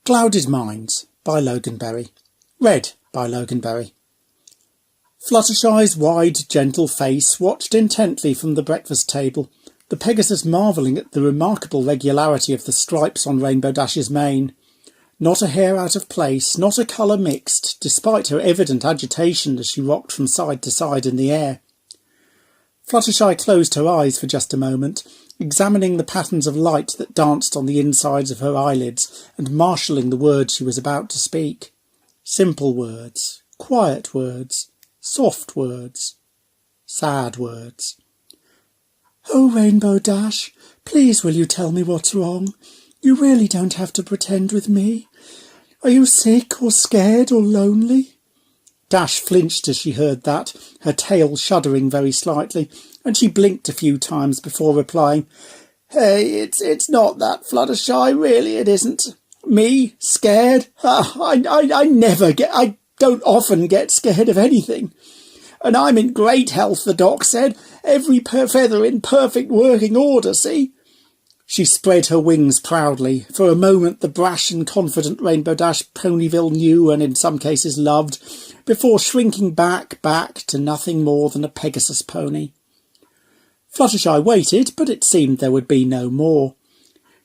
Clouded Minds by Logan. Read by Logan. Fluttershy's wide, gentle face watched intently from the breakfast table, the Pegasus marvelling at the remarkable regularity of the stripes on Rainbow Dash's mane. Not a hair out of place, not a colour mixed, despite her evident agitation as she rocked from side to side in the air. Fluttershy closed her eyes for just a moment, examining the patterns of light that danced on the insides of her eyelids and marshalling the words she was about to speak. Simple words, quiet words, soft words, sad words. "Oh, Rainbow Dash, please will you tell me what's wrong? You really don't have to pretend with me. Are you sick or scared or lonely?" Dash flinched as she heard that, her tail shuddering very slightly, and she blinked a few times before replying, "Hey, it's not that, Fluttershy, really it isn't. Me? Scared? I don't often get scared of anything. And I'm in great health, the doc said. Every feather in perfect working order, see?" She spread her wings proudly. For a moment the brash and confident Rainbow Dash Ponyville knew and in some cases loved, before shrinking back to nothing more than a Pegasus pony. Fluttershy waited, but it seemed there would be no more.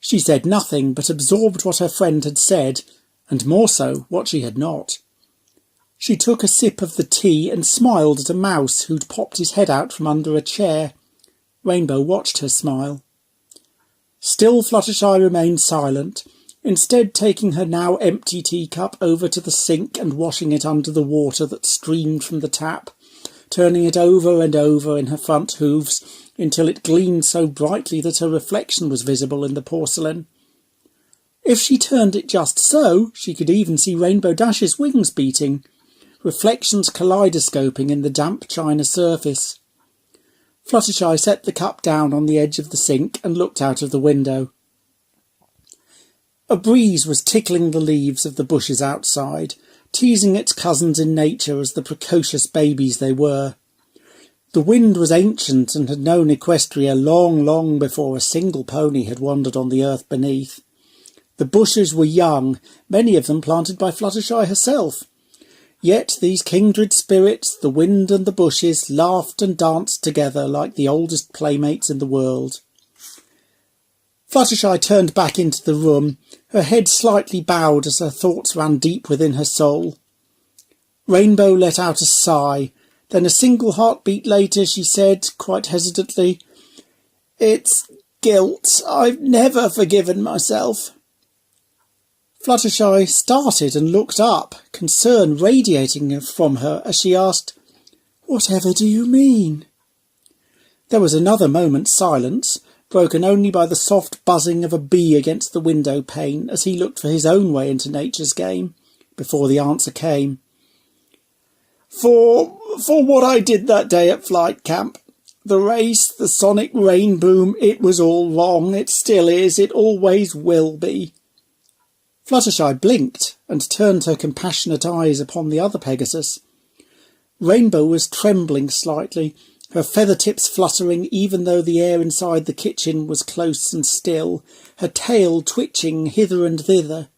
She said nothing, but absorbed what her friend had said, and more so, what she had not. She took a sip of the tea and smiled at a mouse who'd popped his head out from under a chair. Rainbow watched her smile. Still Fluttershy remained silent, instead taking her now empty teacup over to the sink and washing it under the water that streamed from the tap, turning it over and over in her front hooves until it gleamed so brightly that her reflection was visible in the porcelain. If she turned it just so, she could even see Rainbow Dash's wings beating, reflections kaleidoscoping in the damp china surface. Fluttershy set the cup down on the edge of the sink and looked out of the window. A breeze was tickling the leaves of the bushes outside, teasing its cousins in nature as the precocious babies they were. The wind was ancient and had known Equestria long before a single pony had wandered on the earth beneath. The bushes were young, many of them planted by Fluttershy herself. Yet these kindred spirits, the wind and the bushes, laughed and danced together like the oldest playmates in the world. Fluttershy turned back into the room, her head slightly bowed as her thoughts ran deep within her soul. Rainbow let out a sigh. Then a single heartbeat later she said, quite hesitantly, "It's guilt. I've never forgiven myself." Fluttershy started and looked up, concern radiating from her as she asked, "Whatever do you mean?" There was another moment's silence, broken only by the soft buzzing of a bee against the window pane as he looked for his own way into nature's game, before the answer came. For what I did that day at flight camp. The race, the sonic rain boom, it was all wrong. It still is. It always will be." Fluttershy blinked and turned her compassionate eyes upon the other Pegasus. Rainbow was trembling slightly, her feather tips fluttering even though the air inside the kitchen was close and still, her tail twitching hither and thither.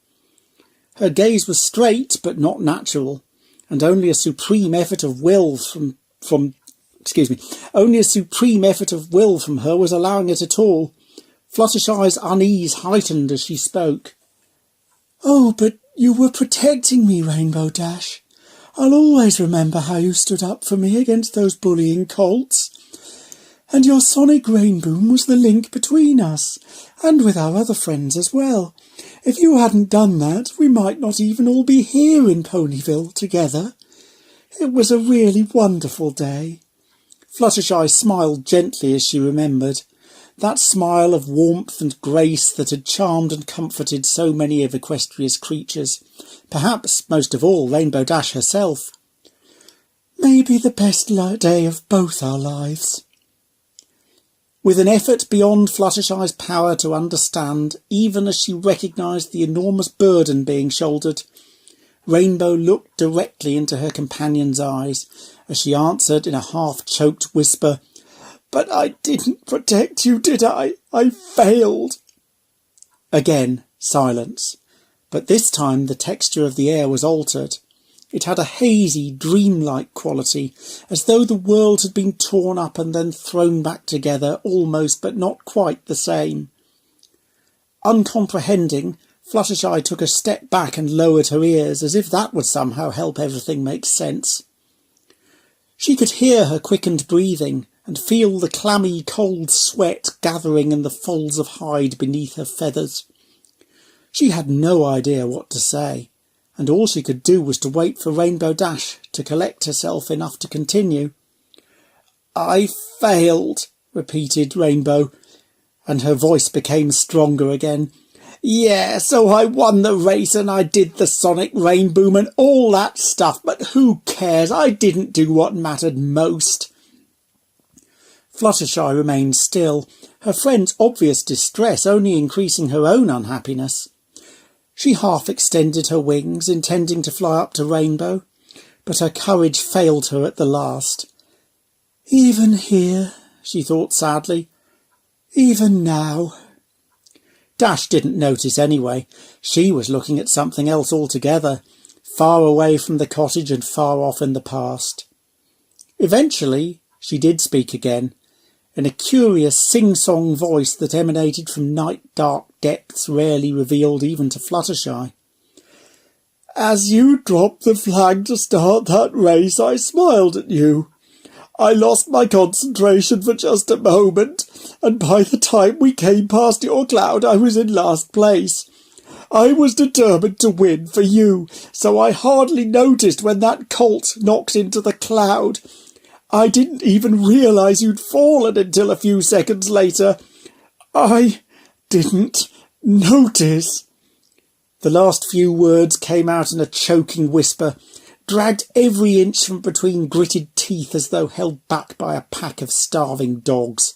Her gaze was straight but not natural, and only a supreme effort of will from her was allowing it at all. Fluttershy's unease heightened as she spoke. "Oh, but you were protecting me, Rainbow Dash. I'll always remember how you stood up for me against those bullying colts. And your sonic rain boom was the link between us, and with our other friends as well. If you hadn't done that, we might not even all be here in Ponyville together. It was a really wonderful day." Fluttershy smiled gently as she remembered. That smile of warmth and grace that had charmed and comforted so many of Equestria's creatures, perhaps most of all Rainbow Dash herself. "Maybe the best day of both our lives." With an effort beyond Fluttershy's power to understand, even as she recognised the enormous burden being shouldered, Rainbow looked directly into her companion's eyes as she answered in a half-choked whisper, "But I didn't protect you, did I? I failed." Again, silence. But this time the texture of the air was altered. It had a hazy, dreamlike quality, as though the world had been torn up and then thrown back together, almost but not quite the same. Uncomprehending, Fluttershy took a step back and lowered her ears, as if that would somehow help everything make sense. She could hear her quickened breathing, and feel the clammy, cold sweat gathering in the folds of hide beneath her feathers. She had no idea what to say, and all she could do was to wait for Rainbow Dash to collect herself enough to continue. "I failed," repeated Rainbow, and her voice became stronger again. "Yeah, so I won the race and I did the sonic rain boom and all that stuff, but who cares? I didn't do what mattered most." Fluttershy remained still, her friend's obvious distress only increasing her own unhappiness. She half extended her wings, intending to fly up to Rainbow, but her courage failed her at the last. "Even here," she thought sadly, "even now." Dash didn't notice anyway. She was looking at something else altogether, far away from the cottage and far off in the past. Eventually, she did speak again, in a curious sing-song voice that emanated from night-dark depths rarely revealed even to Fluttershy. "As you dropped the flag to start that race, I smiled at you. I lost my concentration for just a moment, and by the time we came past your cloud, I was in last place. I was determined to win for you, so I hardly noticed when that colt knocked into the cloud. I didn't even realise you'd fallen until a few seconds later. I didn't notice." The last few words came out in a choking whisper, dragged every inch from between gritted teeth as though held back by a pack of starving dogs.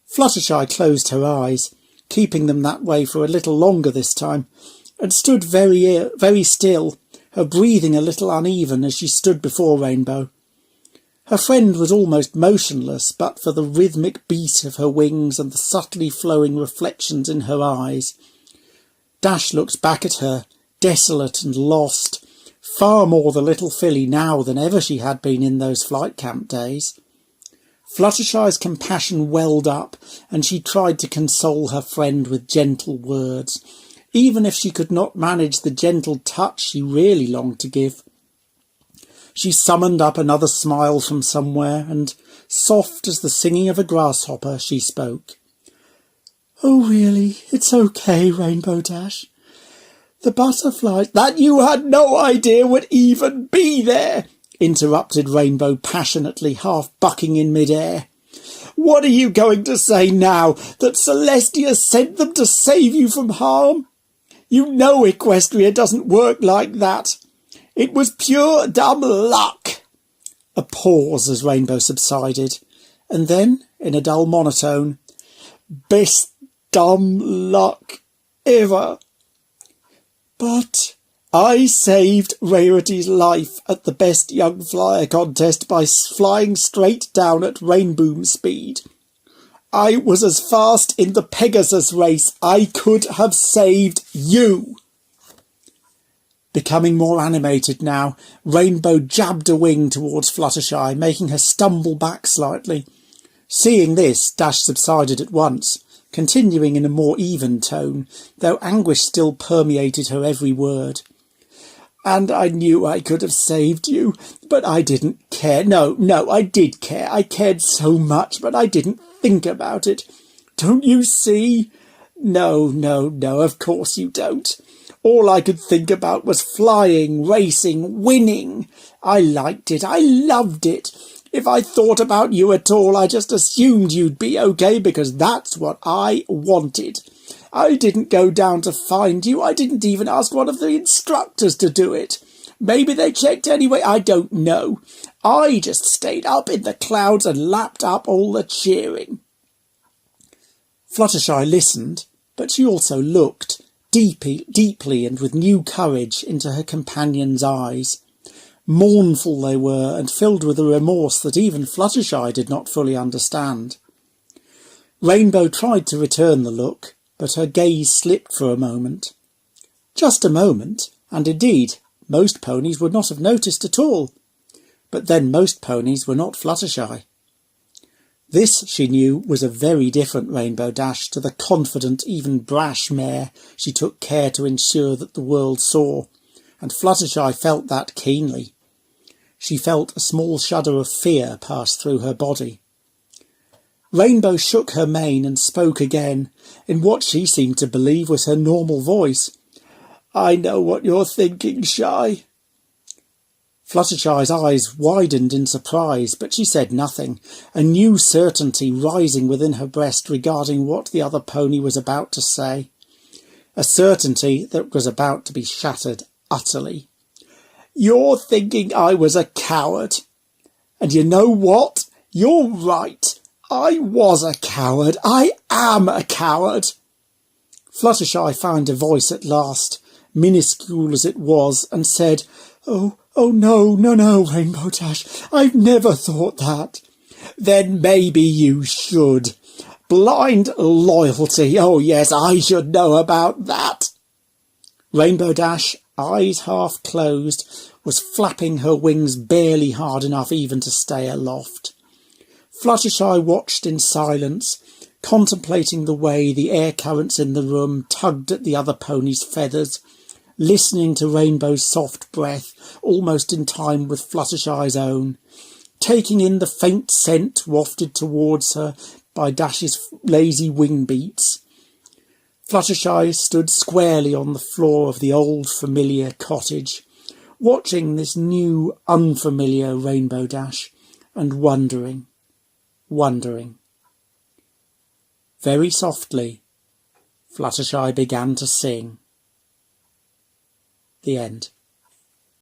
Fluttershy closed her eyes, keeping them that way for a little longer this time, and stood very still, her breathing a little uneven as she stood before Rainbow. Her friend was almost motionless, but for the rhythmic beat of her wings and the subtly flowing reflections in her eyes. Dash looked back at her, desolate and lost, far more the little filly now than ever she had been in those flight camp days. Fluttershy's compassion welled up, and she tried to console her friend with gentle words, even if she could not manage the gentle touch she really longed to give. She summoned up another smile from somewhere, and, soft as the singing of a grasshopper, she spoke. "Oh, really, it's okay, Rainbow Dash. The butterflies—" "That you had no idea would even be there," interrupted Rainbow passionately, half bucking in mid-air. "What are you going to say now? That Celestia sent them to save you from harm? You know Equestria doesn't work like that. It was pure dumb luck." A pause as Rainbow subsided, and then, in a dull monotone, "Best dumb luck ever. But I saved Rarity's life at the Best Young Flyer contest by flying straight down at rainboom speed. I was as fast in the Pegasus race. I could have saved you." Becoming more animated now, Rainbow jabbed a wing towards Fluttershy, making her stumble back slightly. Seeing this, Dash subsided at once, continuing in a more even tone, though anguish still permeated her every word. "And I knew I could have saved you, but I didn't care. No, I did care. I cared so much, but I didn't think about it. Don't you see? No, of course you don't. All I could think about was flying, racing, winning. I liked it. I loved it. If I thought about you at all, I just assumed you'd be okay because that's what I wanted. I didn't go down to find you. I didn't even ask one of the instructors to do it. Maybe they checked anyway. I don't know. I just stayed up in the clouds and lapped up all the cheering." Fluttershy listened, but she also looked, deeply and with new courage, into her companion's eyes. Mournful they were, and filled with a remorse that even Fluttershy did not fully understand. Rainbow tried to return the look, but her gaze slipped for a moment. Just a moment, and indeed, most ponies would not have noticed at all. But then most ponies were not Fluttershy. This, she knew, was a very different Rainbow Dash to the confident, even brash mare she took care to ensure that the world saw, and Fluttershy felt that keenly. She felt a small shudder of fear pass through her body. Rainbow shook her mane and spoke again, in what she seemed to believe was her normal voice. "I know what you're thinking, Shy." Fluttershy's eyes widened in surprise, but she said nothing, a new certainty rising within her breast regarding what the other pony was about to say. A certainty that was about to be shattered utterly. "You're thinking I was a coward. And you know what? You're right. I was a coward. I am a coward." Fluttershy found a voice at last, minuscule as it was, and said, Oh, no, Rainbow Dash. I've never thought that." "Then maybe you should. Blind loyalty. Oh, yes, I should know about that." Rainbow Dash, eyes half closed, was flapping her wings barely hard enough even to stay aloft. Fluttershy watched in silence, contemplating the way the air currents in the room tugged at the other pony's feathers, listening to Rainbow's soft breath, almost in time with Fluttershy's own, taking in the faint scent wafted towards her by Dash's lazy wing beats. Fluttershy stood squarely on the floor of the old familiar cottage, watching this new unfamiliar Rainbow Dash, and wondering. Very softly, Fluttershy began to sing. The end.